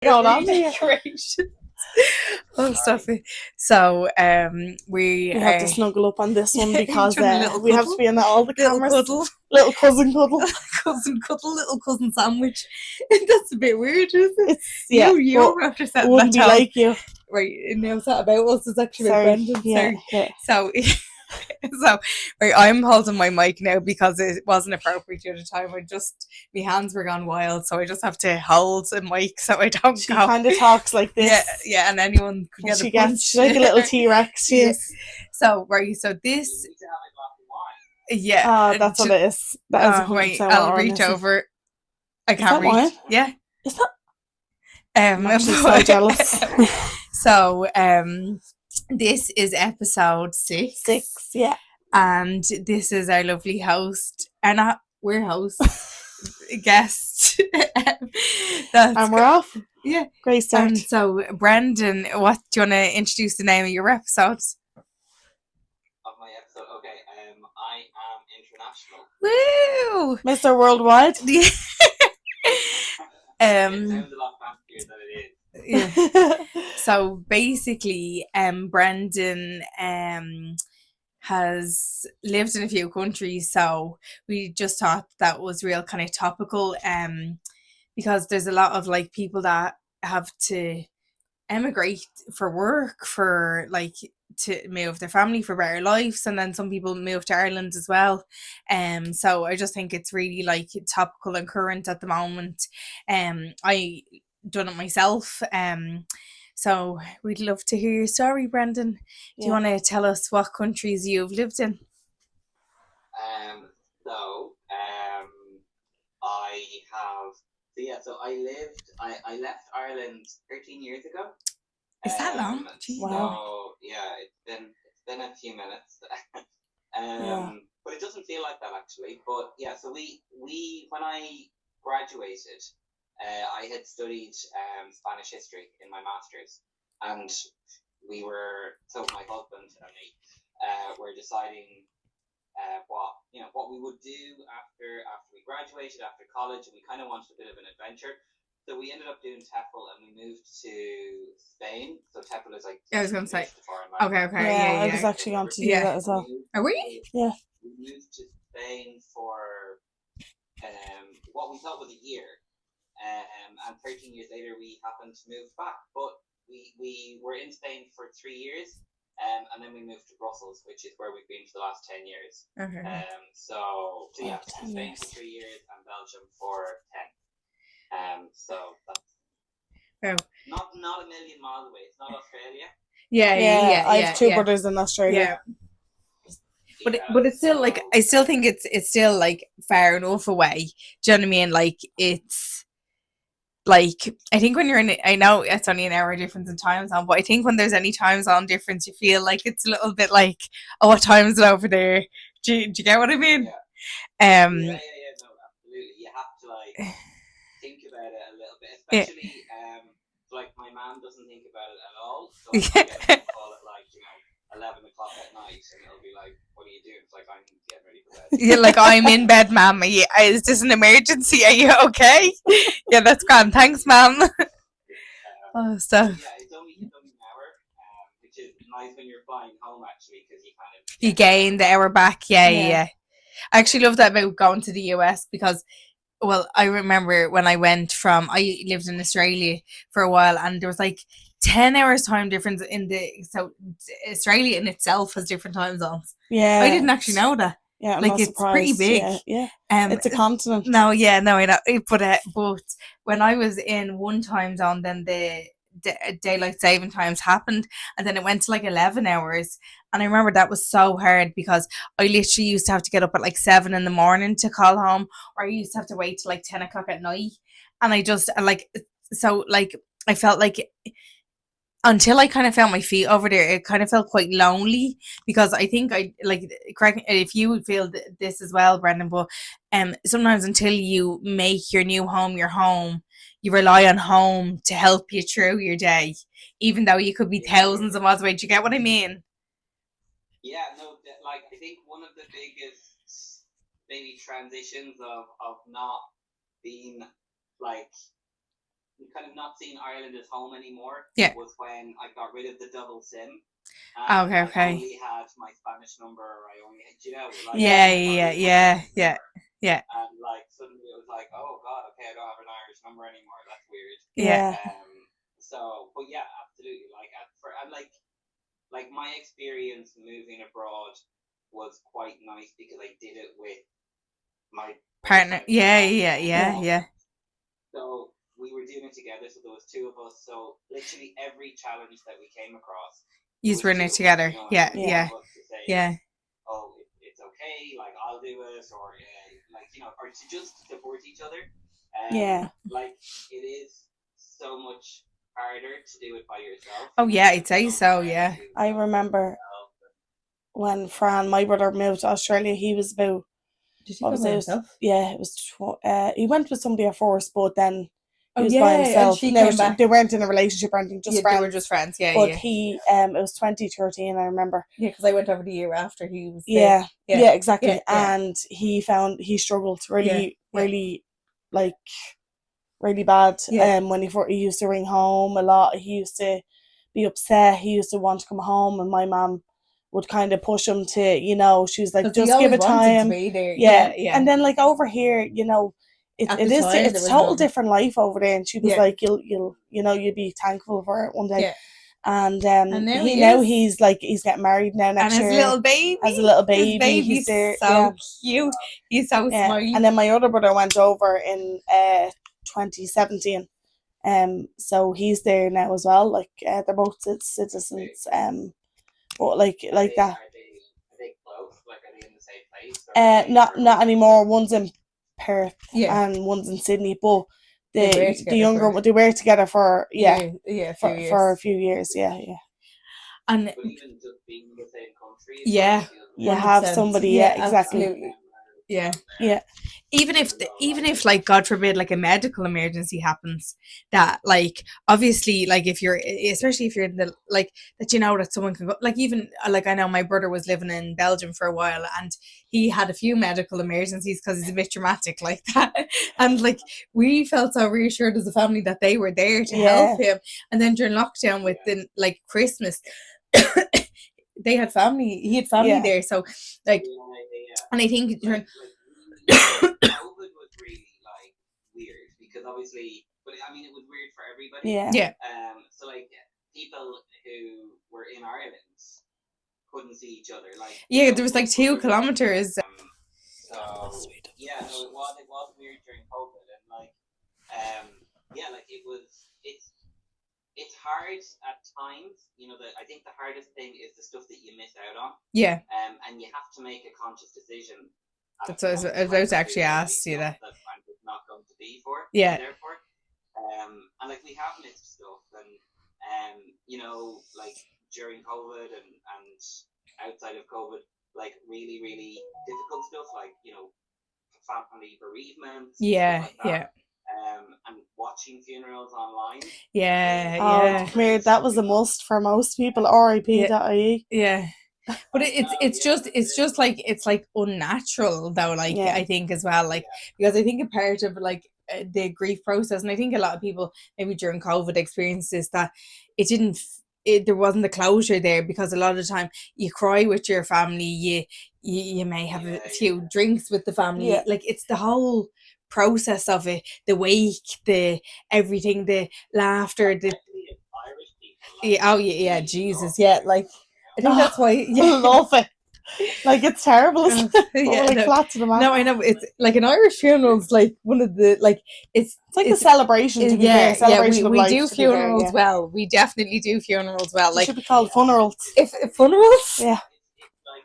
Going on here. Decorations. Oh, stuffy. So, we We have to snuggle up on this one because a little we have to cuddle, be in all the little cameras. cuddle, Little cousin cuddle. cousin cuddle, little cousin sandwich. That's a bit weird, isn't it? It's yeah. You after It setting wouldn't that be tone. like you. Right, and now it's not about us. It's actually about Sorry. Brendan. Yeah. Sorry. Yeah. So, so right, I'm holding my mic now because it wasn't appropriate the other time. My hands were gone wild, so I just have to hold the mic so I don't She go. kind of talks like this. Yeah, and anyone could And get she a punch. gets like a little T-Rex. Yeah. Yes. So right, so this, yeah, Ah, that's what it is. That is 100% right. what I'll we're reach missing. over. I Is can't that reach. wine? Yeah. Is that? I'm actually so jealous. So, this is episode 6. 6, yeah. And this is our lovely host, and we're hosts, guest. And we're off. Yeah. Great start. And so, Brendan, what do you want to introduce the name of your episodes? Of my episode, okay. I am international. Woo! Mr. Worldwide. It sounds a lot fancier than it is. Yeah. So basically, Brendan has lived in a few countries, so we just thought that was real kind of topical, because there's a lot of like people that have to emigrate for work, for like to move their family for better lives, and then some people move to Ireland as well. So I just think it's really like topical and current at the moment. I done it myself. So we'd love to hear your story, Brendan. Do you want to tell us what countries you've lived in? So I left Ireland 13 years ago. Is that long? Wow. So yeah, it's been a few minutes. Yeah. But it doesn't feel like that actually. But yeah, so we when I graduated, I had studied Spanish history in my master's, and my husband and me were deciding what we would do after we graduated, after college, and we kind of wanted a bit of an adventure. So we ended up doing TEFL, and we moved to Spain. So TEFL is like, I was going to say, okay, yeah, I was actually going to do that as well. Are we? Yeah. We moved to Spain for what we thought was a year, and 13 years later we happened to move back. But we were in Spain for 3 years. And then we moved to Brussels, which is where we've been for the last 10 years. Okay. So yeah, Spain for 3 years and Belgium for 10. So that's not a million miles away. It's not Australia. Yeah. I have two brothers in Australia. Yeah. But it's still like, I still think it's still like far enough away. Do you know what I mean? Like it's like, I think when you're in it, I know it's only an hour difference in time zone, but I think when there's any time zone difference, you feel like it's a little bit like, oh, what time is it over there? Do you get what I mean? Yeah. No, absolutely. You have to like think about it a little bit, especially like my mom doesn't think about it at all. So I get a call at like 11 o'clock at night, and it'll be like, "What are you doing?" It's like, "I'm getting ready for bed." Yeah, like, I'm in bed, ma'am. Is this an emergency? Are you okay? Yeah, that's grand. Thanks, ma'am. Stuff. Yeah, it's only an hour, which is nice when you're flying home actually, because you gain the hour back. Yeah. I actually love that about going to the US because, well, I remember when I lived in Australia for a while, and there was like 10 hours time difference so Australia in itself has different time zones. Yeah. I didn't actually know that. Yeah, I'm like, not it's surprised. pretty big. Yeah. It's a continent. No, I know. But when I was in one time zone, then the daylight saving times happened, and then it went to like 11 hours. And I remember that was so hard because I literally used to have to get up at like 7 in the morning to call home, or I used to have to wait till like 10 o'clock at night. And I just I felt like, until I kind of found my feet over there, it kind of felt quite lonely, because I think correct if you feel this as well, Brendan, but sometimes until you make your new home your home, you rely on home to help you through your day, even though you could be thousands of miles away. Do you get what I mean? Yeah, no, like, I think one of the biggest maybe transitions of not being like kind of not seeing Ireland as home anymore. Yeah. Was when I got rid of the double SIM. Okay, okay. I only had my Spanish number. I only, you know, like, Yeah, I got yeah, rid of yeah, my yeah, number, yeah, and like suddenly it was like, oh God, okay, I don't have an Irish number anymore. That's weird. yeah. So, but yeah, absolutely. Like, and like my experience moving abroad was quite nice because I did it with my Partner. boyfriend. Yeah, yeah, yeah, Um, yeah. So we were doing it together. So there was two of us. So literally every challenge that we came across, You was run two it of us, together. you know, Yeah, and there was yeah, two of us to say, yeah. oh, it's okay, like I'll do it, or like, you know, or to just support each other. Yeah. Like it is so much harder to do it by yourself. Oh, you know, yeah, you I'd say don't so, learn yeah. to I focus on remember yourself. when Fran, my brother, moved to Australia, he was about, Did he what go was by it? himself? Yeah, it was, he went with somebody at first, but then he Oh, was yeah, by and himself. she No, came back. they weren't in a relationship or anything, just Yeah, friends. they were just friends. Yeah, But yeah. he, it was 2013, I remember. Yeah, because I went over the year after he was Yeah, there. yeah, exactly. Yeah, yeah. And he struggled really, Yeah. really, like, really bad. Yeah. When he used to ring home a lot, he used to be upset. He used to want to come home, and my mum would kind of push him to, you know, she was like, 'Cause he just give always it wanted to time. be there. Yeah, Yeah, yeah. And then like over here, you know, At it the is time, there it's was total none. different life over there. And she was Yeah. like, you'll you know, you'll be thankful for it one day. Yeah. And now he's getting married now next And year. his little baby. Has a little baby. His baby's He's there. so Yeah. cute. He's so Yeah. smiley. And then my other brother went over in 2017. So he's there now as well. Like they're both citizens. But like that. Are they close? Like, are they in the same place? Or are they Not further anymore. One's in Perth Yeah. and one's in Sydney. But They were the together younger for- they were together for Yeah, a few years. for a few years. Yeah. And But even just being in the same country, it Yeah. feels You like- have 100%. somebody. Yeah, Yeah, exactly. absolutely. Yeah. Yeah. Even if like God forbid like a medical emergency happens, that like obviously like especially if you're in the like that, you know, that someone can go, like, even like I know my brother was living in Belgium for a while and he had a few medical emergencies because he's a bit dramatic like that, and like we felt so reassured as a family that they were there to help him. And then during lockdown with the like Christmas he had family Yeah. there, so like Yeah. and I think during COVID was really like weird because obviously, but I mean, it was weird for everybody. Yeah. So like people who were in Ireland couldn't see each other. Like, you yeah, know, there was like 2 kilometers. So yeah, no, it was weird during COVID, and like yeah, like it's hard at times. You know, I think the hardest thing is the stuff that you miss out on. Yeah. And you have to make a conscious decision. That's what I was about to actually ask you that. I'm just not going to be for. Yeah. Therefore, and like we have missed stuff, and you know, like during COVID and outside of COVID, like really, really difficult stuff, like, you know, family bereavements. Yeah. Stuff like that. Yeah. And watching funerals online. Yeah. Oh, Yeah. come here, that was a must for most people. RIP.ie. Yeah. But it's just like it's like unnatural though, like Yeah. I think as well, like because I think a part of like the grief process, and I think a lot of people maybe during COVID experienced this, that there wasn't the closure there, because a lot of the time you cry with your family, you may have a few drinks with the family. Yeah. Like it's the whole process of it, the wake, the everything, the laughter, the Irish people. oh yeah, Jesus, yeah, like I think that's why. I Yeah. love it. Like, it's terrible. Isn't it? But Yeah, we're, like, no. flat to the mat. No, I know, it's like an Irish funeral's like one of the like it's It's like a celebration, to be fair. Celebration of we life, do to be fair, funerals yeah. well. We definitely do funerals well. It Like should be called funerals. if funerals, Yeah. It's like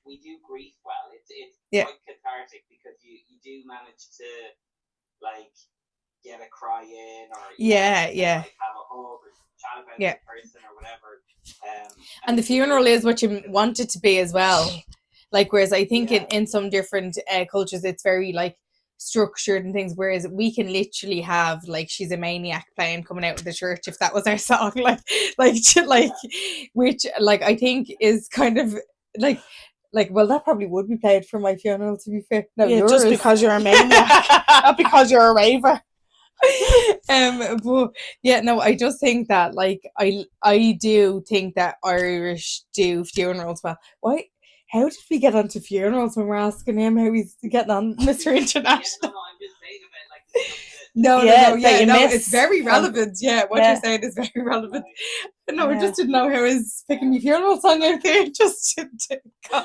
we do grief well. It's Yeah. quite cathartic because you do manage to like get a cry in, or Yeah, know, yeah. like have a hug or chat about Yeah. the person or whatever. and the funeral is what you want it to be as well. Like whereas I think in some different cultures it's very like structured and things, whereas we can literally have like She's a Maniac playing coming out of the church if that was our song, like which like I think is kind of like well, that probably would be played for my funeral, to be fair. No, Yeah, yours. just because you're a maniac. Not because you're a raver. But yeah, no, I just think that like I do think that Irish do funerals well. Why? How did we get onto funerals when we're asking him how he's getting on, Mr. Yeah, International? no, I'm just saying about like the stuff that No, Yeah, no, that yeah, you no, miss it's very from- relevant. Yeah, what Yeah. you're saying is very relevant. like, No, I Yeah. just didn't know how he's picking your funeral song out there. Just to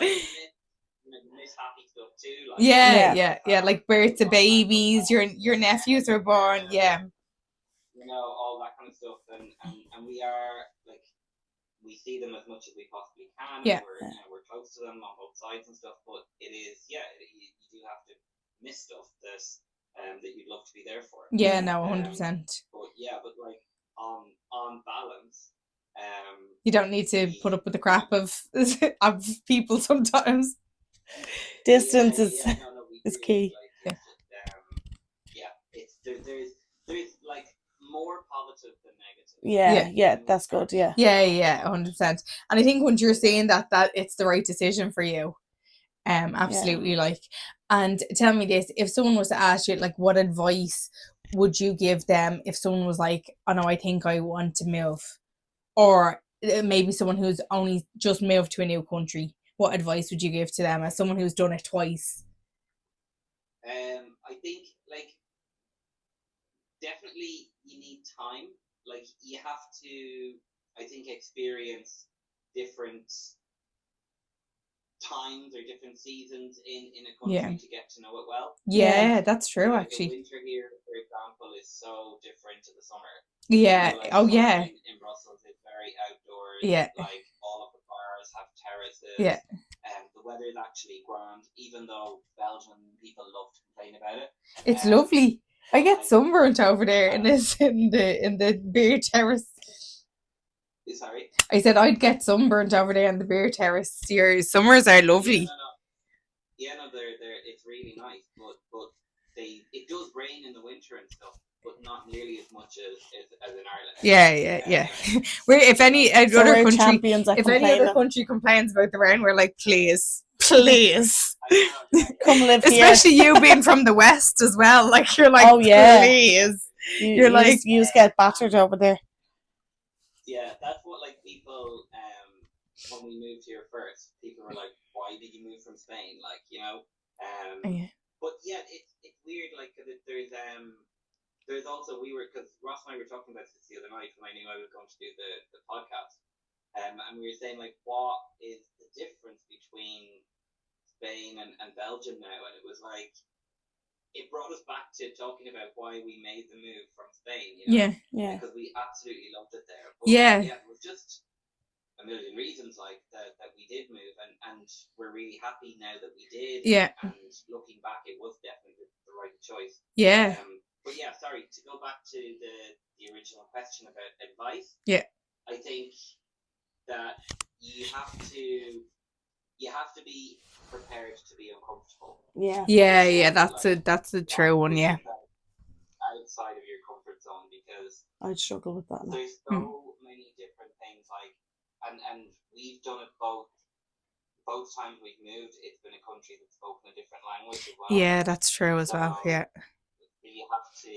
miss happy stuff too. Like, yeah, like births of babies, your nephews are born. Yeah, you know, all that kind of stuff, and we are like, we see them as much as we possibly can. Yeah. And we're close to them on both sides and stuff. But it is, you do have to miss stuff that you'd love to be there for. yeah, no, 100%. But yeah, but like on balance, You don't need to put up with the crap of people sometimes. Distance yeah, is yeah, no, we is do, key. Like, it's there's like more positive than negative. Yeah, that's good. Yeah. Yeah, 100%. And I think once you're saying that it's the right decision for you. Absolutely. Like, and tell me this: if someone was to ask you, like, what advice would you give them if someone was like, "Oh no, I think I want to move," or maybe someone who's only just moved to a new country? What advice would you give to them as someone who's done it twice? I think like definitely you need time. Like you have to, I think, experience different times or different seasons in a country to get to know it well. Yeah, that's true. Like, Actually, the winter here, for example, is so different to the summer. yeah. Like, Oh, summer yeah. in Brussels is very outdoors. Yeah. Like all of the bars have terraces. Yeah. The weather is actually grand, even though Belgian people love to complain about it. It's lovely. I get like, sunburnt over there in the beer terrace. Sorry? I said I'd get sunburnt over there in the beer terrace. Your summers are lovely. Yeah, no, they're it's really nice, but it does rain in the winter and stuff, but not nearly as much as in Ireland. Yeah. Where if any So other we're country, champions at if any other complaining. country complains about the rain, we're like, please. Come live here. Especially you being from the west as well. Like you're like, Oh, yeah. please. You're like you get battered over there. Yeah, that's what like people when we moved here first, people were like, "Why did you move from Spain?" Like, But yeah, it's weird. Like, cause there's also because Ross and I were talking about this the other night when I knew I was going to do the podcast, and we were saying like, what is the difference between Spain and Belgium now? And it was like, it brought us back to talking about why we made the move from Spain. Yeah. Because we absolutely loved it there. But Yeah, it was just a million reasons like that we did move, and we're really happy now that we did. Yeah. And looking back, it was definitely the right choice. Yeah. But yeah, sorry, to go back to the original question about advice. Yeah. I think that you have to be prepared to be uncomfortable. Yeah. That's a true one. Yeah. Outside of your comfort zone, because I'd struggle with that now. there's so many different things, like, and we've done it both times we've moved. It's been a country that's spoken a different language as well. Yeah, that's true as well. Yeah. You have to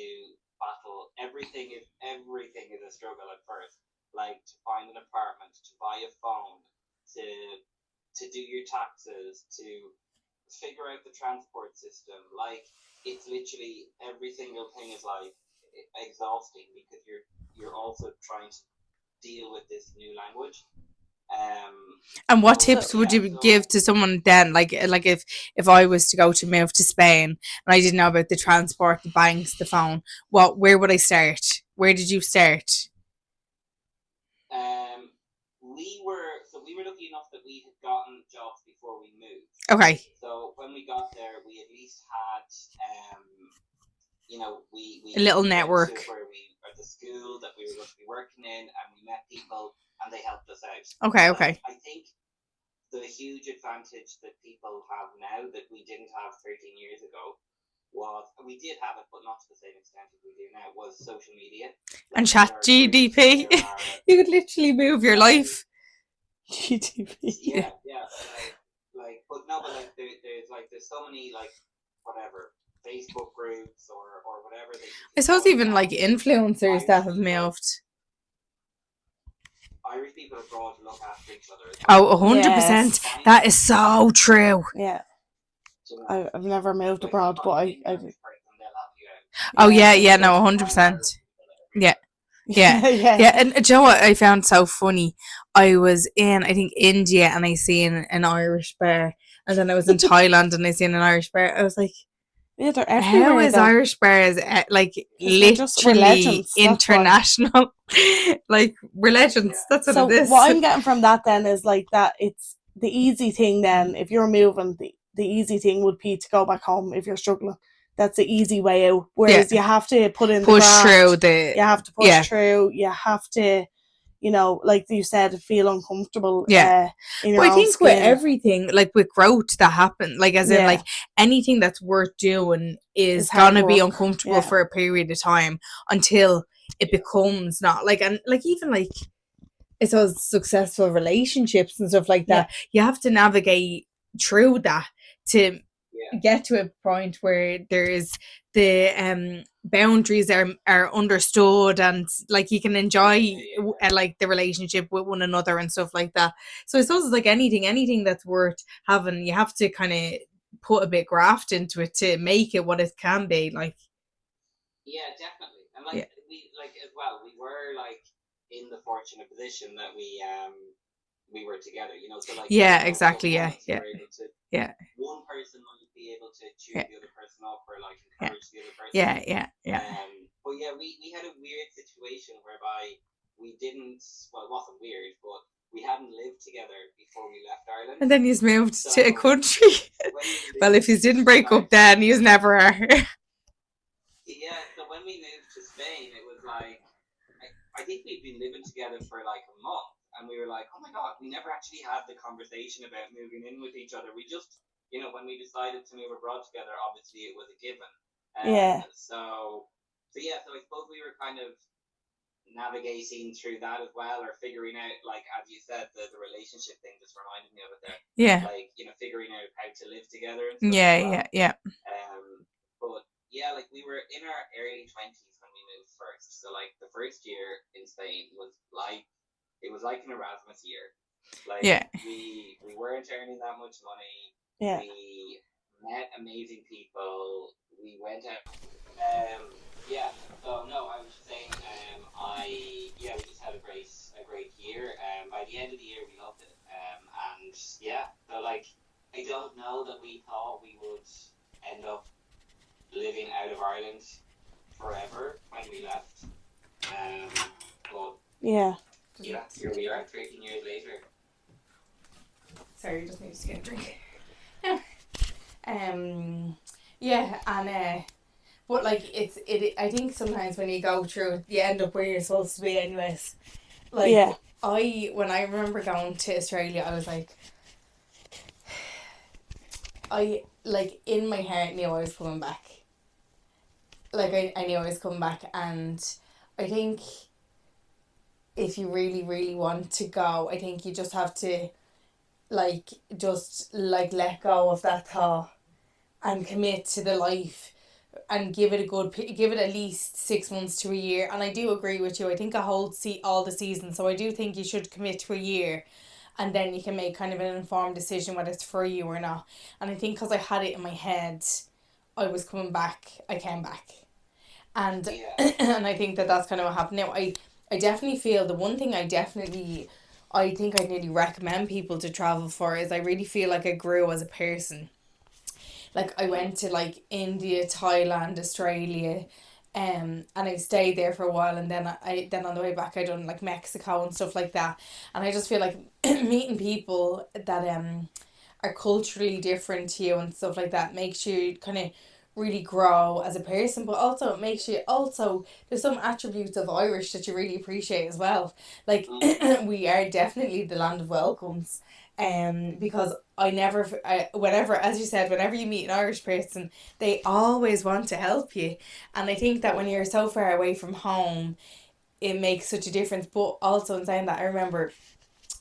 battle. Everything is a struggle at first. Like to find an apartment, to buy a phone, to do your taxes, to figure out the transport system. Like, it's literally every single thing is like exhausting, because you're also trying to deal with this new language. And what tips would you give to someone then, like if I was to move to Spain and I didn't know about the transport, the banks, the phone, where would I start? Where did you start? We were lucky enough that we had gotten jobs before we moved. Okay. So when we got there, we at least had we a little network where we at the school that we were going to be working in, and we met people and they helped us out. Okay. I think the huge advantage that people have now that we didn't have 13 years ago was, we did have it, but not to the same extent as we do now, was social media. And ChatGPT. You could literally move your life. GDP. Yeah. But there's so many, like, whatever, Facebook groups or whatever. I suppose even like influencers that have moved. Irish people abroad look after each other. Oh, 100%. That is so true. Yeah. I've never moved abroad, but I Oh yeah, no, 100%. Yeah. Yeah, and do you know what I found so funny? I was in, I think, India, and I seen an Irish bar, and then I was in Thailand, and I seen an Irish bar. I was like, yeah, they're everywhere. how is though. Irish bars like We're literally legends, that's why. international? Like, we're legends. That's what So it is. what I'm getting from that then is like that it's the easy thing then. If you're moving, the easy thing would be to go back home if you're struggling. That's the easy way out. Whereas you have to put in push the graft, through the. you have to push through. You have to, you know, like you said, feel uncomfortable. Yeah. In your But I own think skin. with everything, like with growth that happen, like as in like anything that's worth doing is It's hard gonna be work. uncomfortable for a period of time until it becomes not like, and like even like it's those successful relationships and stuff like that. You have to navigate through that to get to a point where there's the boundaries are understood, and like you can enjoy like the relationship with one another and stuff like that. So I suppose it's like anything that's worth having, you have to kind of put a bit graft into it to make it what it can be. Like, yeah, definitely. And like we like as well, we were like in the fortunate position that we were together, you know. So like exactly, one person might be able to cheer the other person up or like encourage the other person. But yeah, we had a weird situation whereby we didn't. Well, it wasn't weird, but we hadn't lived together before we left Ireland. And then he's moved to a country. Well, if you didn't break up, then you never are. Yeah. So when we moved to Spain, it was like I think we'd been living together for like a month. And we were like, oh my God, we never actually had the conversation about moving in with each other. We just, you know, when we decided to move abroad together, obviously it was a given. So I suppose we were kind of navigating through that as well, or figuring out, like, as you said, the relationship thing just reminded me of it there. Yeah. Like, you know, figuring out how to live together and stuff. Yeah. But yeah, like we were in our early 20s when we moved first. So like the first year in Spain was like, it was like an Erasmus year. Like we weren't earning that much money. Yeah. We met amazing people. We went out. So no, I was just saying. We just had a great year. By the end of the year, we loved it. So like I don't know that we thought we would end up living out of Ireland forever when we left. But yeah, here we are 13 years later. Sorry, you just need to get a drink. But like I think sometimes when you go through it, you end up where you're supposed to be anyways. Like when I remember going to Australia, I was like, I like in my heart knew I was coming back. Like I knew I was coming back, and I think if you really, really want to go, I think you just have to let go of that thought and commit to the life and give it at least 6 months to a year. And I do agree with you. I think I hold all the seasons, so I do think you should commit to a year, and then you can make kind of an informed decision whether it's for you or not. And I think because I had it in my head I was coming back, I came back. And and I think that's kind of what happened. Now I definitely feel the one thing I think I'd nearly recommend people to travel for is I really feel like I grew as a person. Like I went to like India, Thailand, Australia, and I stayed there for a while, and then on the way back I done like Mexico and stuff like that. And I just feel like meeting people that are culturally different to you and stuff like that makes you kind of really grow as a person, but also it makes you there's some attributes of Irish that you really appreciate as well. Like we are definitely the land of welcomes, because whenever, as you said, whenever you meet an Irish person, they always want to help you. And I think that when you're so far away from home, it makes such a difference. But also in saying that, I remember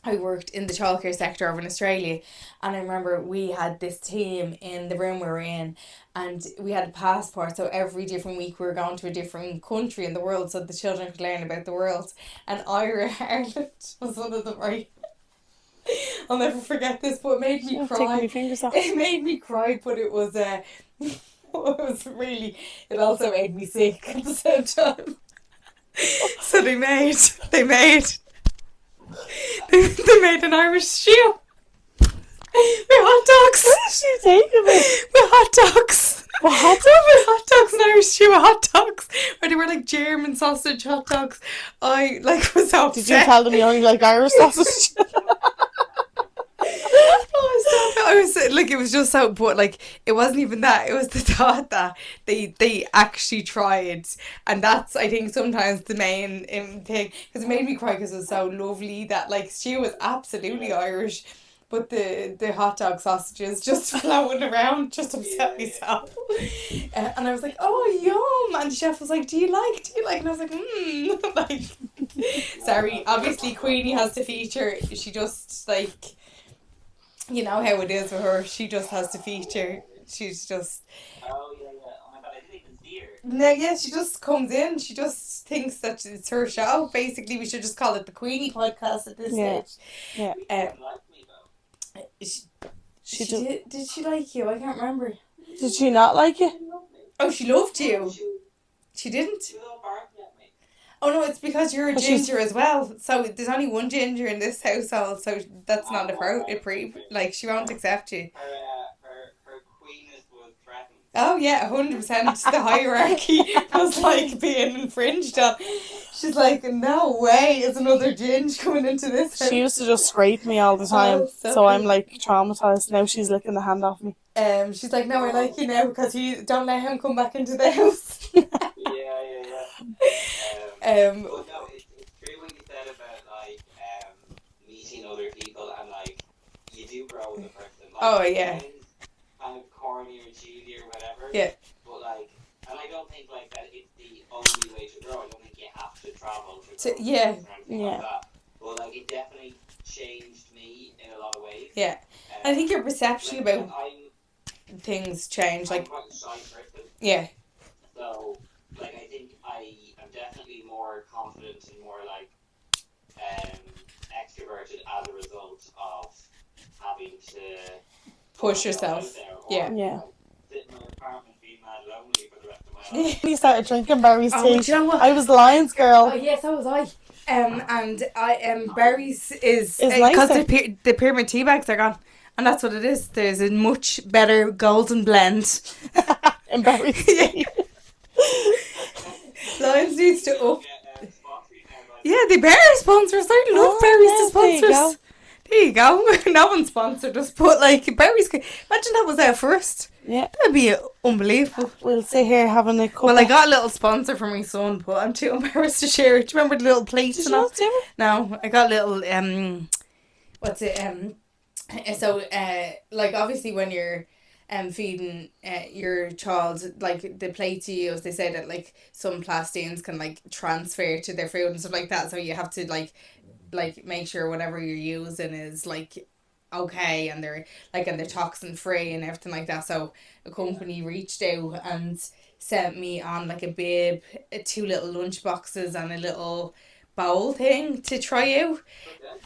I worked in the childcare sector over in Australia, and I remember we had this team in the room we were in, and we had a passport. So every different week we were going to a different country in the world, so the children could learn about the world. And Ireland was one of them. Right, I'll never forget this, but it made me I'll take my cry. fingers off. It made me cry, but it was it was really. It also made me sick at the same time. So they made an Irish stew with hot dogs. What's she taking me? With hot dogs. What hot With hot dogs, an Irish stew with hot dogs. Or they were like German sausage hot dogs. I was so upset. Did you tell them you only like Irish sausage? Oh, stop it. I was like, it was just so, but like, it wasn't even that. It was the thought that they actually tried, and that's, I think, sometimes the main thing, because it made me cry because it was so lovely that like she was absolutely Irish, but the hot dog sausages just flowing around just upset me so. And I was like, oh yum, and the chef was like, do you like? And I was like, like, sorry, obviously Queenie has to feature. She just like. You know how it is with her. She just has to feature. She's just. Oh yeah. Oh my god, I didn't even see her. No, yeah, she just comes in. She just thinks that it's her show. Basically, we should just call it the Queenie podcast at this Yeah. stage. Yeah. She didn't like me though. She Did she like you? I can't remember. Did she not like you? She didn't love me. Oh, she loved you. She, She didn't. she was all barking at me. Oh no, it's because you're a But she's- ginger as well. So there's only one ginger in this household. So that's not like she won't accept you. Her queenness was threatened. Oh yeah, 100%. The hierarchy was like being infringed on. She's like, no way is another ginge coming into this house. She used to just scrape me all the time. Oh, so So I'm cute. like traumatized. Now she's licking the hand off me. She's like, no, I like you now because you don't let him come back into the house. Yeah. Um, But no, it's true what you said about like meeting other people and like you do grow as a person. Like, Oh, yeah. it sounds kind of corny or cheesy or whatever. Yeah. But like, and I don't think like that it's the only way to grow. I don't think you have to travel to grow yeah. or anything Yeah. like that. But like, it definitely changed me in a lot of ways. Yeah. I think your perception like, about I'm things change. I'm Like, quite a shy person. yeah. So, like, I think I'm definitely more confident and more, like, extroverted as a result of having to Push put myself yourself. out there or, Yeah. Yeah. like, sit in my apartment being mad lonely for the rest of my life. You started drinking Barry's Oh, tea. do you know what? I was the Lions girl. Oh yeah, so was I. And I Berries is Is because nicer. the pyramid tea bags are gone, and that's what it is. There's a much better golden blend. And Barry's tea. Lions needs to up. Get sponsored now by Yeah, they better sponsor us. I love Oh, Berries yeah, to sponsor there you us. There you go. No one sponsored us, but like Berries. Imagine that was our first. Yeah. That'd be unbelievable. We'll sit here having a cup. Well, I got a little sponsor for my son, but I'm too embarrassed to share it. Do you remember the little plates Did and you all? not do it? No, I got little what's it so like obviously when you're feeding your child, like the plates you use, they say that like some plastines can like transfer to their food and stuff like that, so you have to like make sure whatever you're using is like okay and they're toxin free and everything like that. So a company reached out and sent me on like a bib, 2 little lunch boxes and a little bowl thing to try out.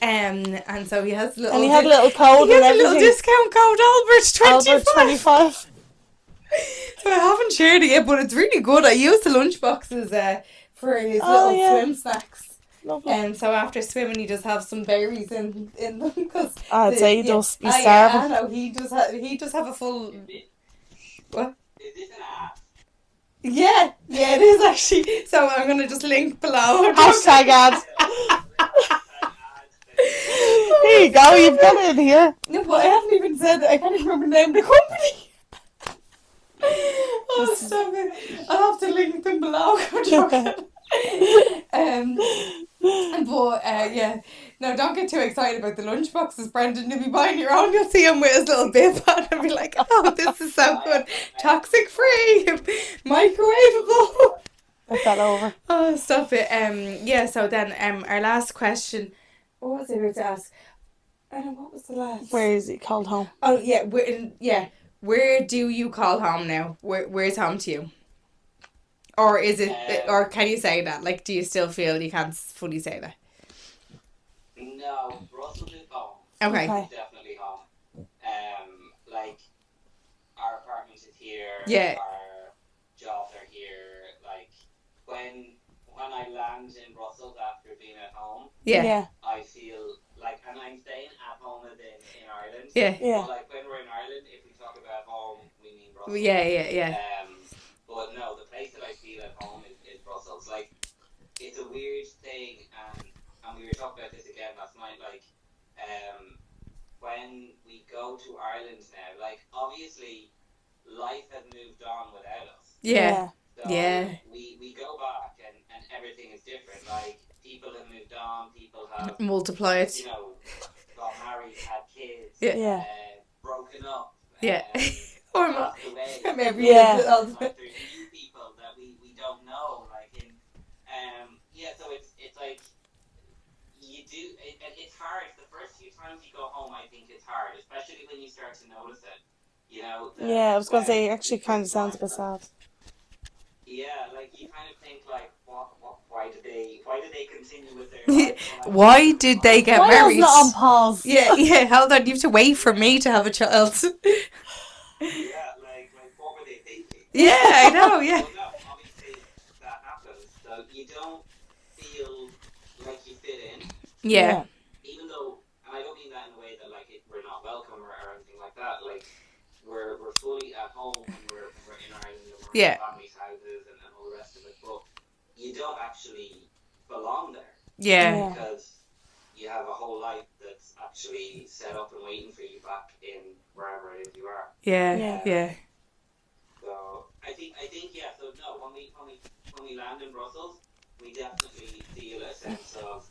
And so he has little And he had a little code he and has a little everything. discount code Albert 25. Albert 25. So I haven't shared it yet, but it's really good. I use the lunch boxes for his Oh, little yeah. swim snacks. Lovely. And so after swimming, he does have some berries in them because I'd say he does be I starving. know he does have a full. What? Is this an app? Yeah, it is actually. So I'm gonna just link below. Hashtag ad. There you go, you've got it in here. No, but I haven't even said. I can't even remember the name of the company. Oh, stop it! I'll have to link them below. I'm joking. But yeah, no, don't get too excited about the lunch boxes, Brendan. If you buy your own, you'll see him with his little bib on and be like, "Oh, this is so good, toxic free, microwavable." I fell over. Oh, stop it. Yeah. So then, our last question What was I about to ask? I don't know, what was the last? Where is it called home? Oh yeah, where do you call home now? Where's home to you? Or is it? Or can you say that? Like, do you still feel you can't fully say that? No, Brussels is home. Okay. Okay. It's definitely home. Like our apartment is here. Yeah. Our jobs are here. Like when I land in Brussels after being at home, Yeah. I feel like, and I'm staying at home as in Ireland. Yeah. Yeah. But like when we're in Ireland, if we talk about home, we mean Brussels. Yeah. But no, the place that I feel at home is Brussels. Like it's a weird thing, and we were talking about this again last night. Like, when we go to Ireland now, like obviously life has moved on without us. Yeah. So Yeah. we go back and everything is different. Like people have moved on, people have Multiplied. got married, had kids, Yeah. broken up, Yeah. Or not. passed away. Yeah. Like there's new people that we don't know. Like so it's like you do it's hard. The first few times you go home, I think it's hard, especially when you start to notice it. Yeah, I was gonna say it actually kind of sounds a bit sad. Yeah, like you kind of think like, why did they continue with their life? Why did they get Why married? wasn't it on pause? Yeah. Hold on, you have to wait for me to have a child. Yeah, like what were they thinking? Yeah, I know. Yeah. Well, no, obviously that happens. So you don't feel like you fit in, Yeah. even though, and I don't mean that in a way that like we're not welcome or anything like that. Like we're fully at home when we're in Ireland and we're in families' houses and all the rest of it. But you don't actually belong there. Yeah. Because you have a whole life that's actually set up and waiting for you back in wherever it is you are. Yeah. So I think yeah. So no, when we land in Brussels, we definitely feel a sense of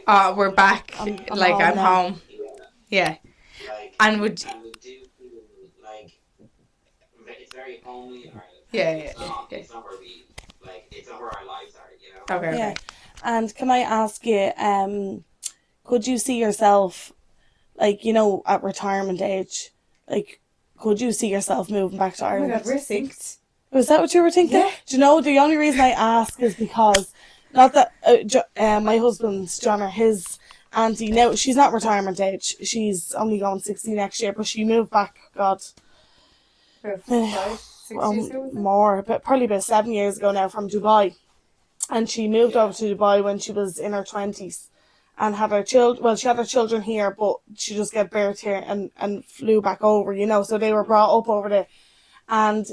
right. We're back. I'm I'm home. Yeah. Like, and we do feel like it's very homely in Ireland. Yeah. It's not where we it's not where our lives are. Okay. Yeah. And can I ask you, could you see yourself, like, at retirement age, like, could you see yourself moving back to Oh my Ireland? God, we're synced. Was that what you were thinking? Yeah. Do you know, the only reason I ask is because, not that, my husband's John, or his auntie, now, she's not retirement age. She's only going 60 next year, but she moved back, God, 5, 6 years ago, was it? more, but probably about 7 years ago now, from Dubai. And she moved over to Dubai when she was in her 20s and had her children. Well, she had her children here, but she just gave birth here and flew back over, so they were brought up over there. And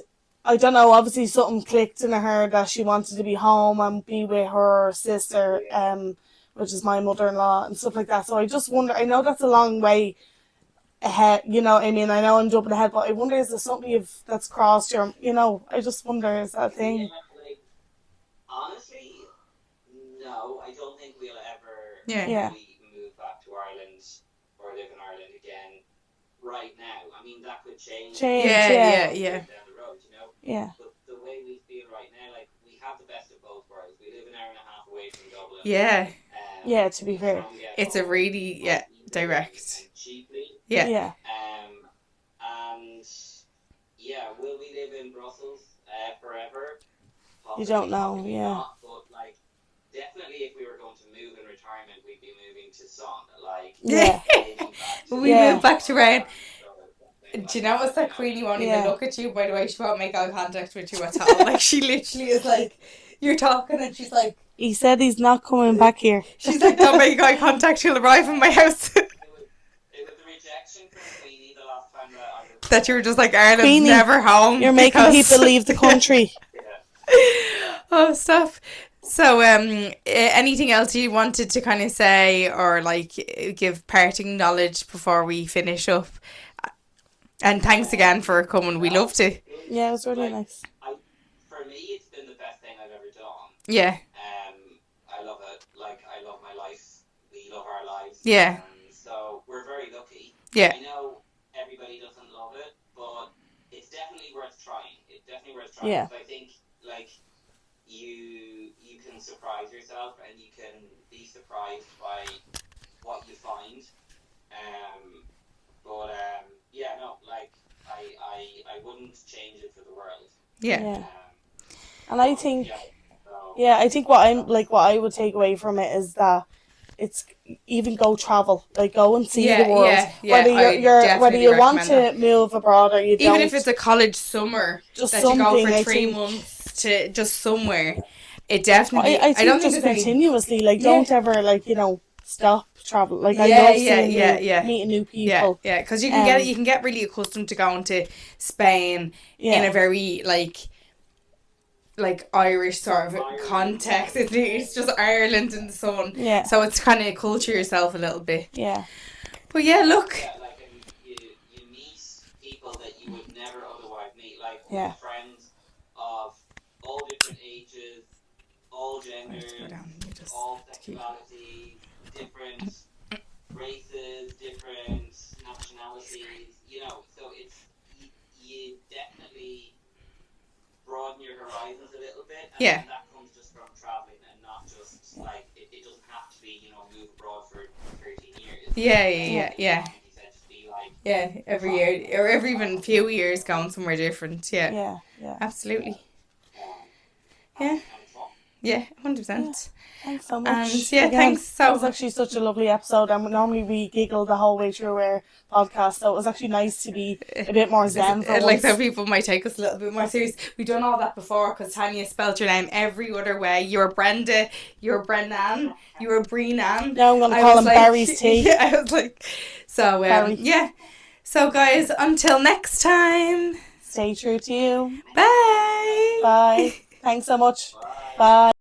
I don't know, obviously something clicked in her that she wanted to be home and be with her sister, which is my mother-in-law, and stuff like that. So I just wonder, I know that's a long way ahead, you know what I mean? I know I'm jumping ahead, but I wonder, is there something that's crossed your, I just wonder, is that a thing? Yeah, honestly, no, I don't think we'll ever Yeah. move back to Ireland or live in Ireland again right now. I mean, that could change. Yeah. Down the road, Yeah. But the way we feel right now, like we have the best of both worlds. We live an hour and a half away from Dublin. Yeah. Yeah, to be fair. It's a really direct. And cheaply. Yeah. And yeah, will we live in Brussels forever? You don't know, Possibly yeah. not, but definitely if we were going to move in retirement, we'd be moving to Son. Yeah. We Yeah. moved back to Ryan. Do you know what's that Queenie won't even Yeah. look at you? By the way, she won't make eye contact with you at all. Like, she literally is like, you're talking and she's like, He said he's not coming back here. she's like, don't make eye contact, she'll arrive in my house. It was the rejection from Queenie the last time that I was... That you were just like, Ireland's Queenie, never home. You're making because- people leave the country. Oh, stuff. So, anything else you wanted to kind of say or give parting knowledge before we finish up? And thanks again for coming. We loved it. Yeah, it was really nice. For me, it's been the best thing I've ever done. Yeah. I love it. I love my life. We love our lives. Yeah. So we're very lucky. Yeah. I know everybody doesn't love it, but it's definitely worth trying. It's definitely worth trying. Yeah. I think you can surprise yourself and you can be surprised by mind. But yeah, no, like I wouldn't change it for the world. Yeah. Yeah. Um, And I think, yeah, so, yeah, I think what I would take away from it is that it's even go travel, like go and see Yeah, the world. yeah, yeah, Whether I whether definitely you want recommend to move abroad or you Even don't, if it's a college summer just that you go something. for I 3 think months to just somewhere, it definitely. I I don't think think just there's any. continuously, like Yeah. don't ever stop travel. Like I Yeah, love yeah, seeing yeah. meeting new Yeah, people. yeah, because you Um, can get really accustomed to going to Spain in Yeah, a very like Irish sort of Ireland, context. yeah. It's just Ireland in the sun, yeah, so it's kind of culture yourself a little bit. yeah, But yeah, look, Yeah, like, and you meet people that you would never otherwise meet. Like, we Yeah. have friends of all different ages, all I have to go genders, down. You just all to keep. sexualities, different races, different nationalities. You know, so it's you definitely broaden your horizons a little bit. And Yeah. that comes just from traveling and not just like it doesn't have to be move abroad for 13 years. Yeah, Like you said, just be like Yeah, every year or every even few years going somewhere different. Yeah, yeah. absolutely. and Yeah. fun. Yeah, 100%. Thanks so much. And yeah, Again, thanks. That was So actually such a lovely episode, and normally we giggle the whole way through our podcast, so it was actually nice to be a bit more zen for like once. so people might take us a little bit more serious. We've done all that before because Tanya spelled your name every other way. You're Brenda, you're Brennan, you're Breenan. Now I'm going to I call was him Barry's tea. Yeah, I was like, so Barry. yeah. So guys, until next time. Stay true to you. Bye. Bye. Thanks so much. Bye. Bye.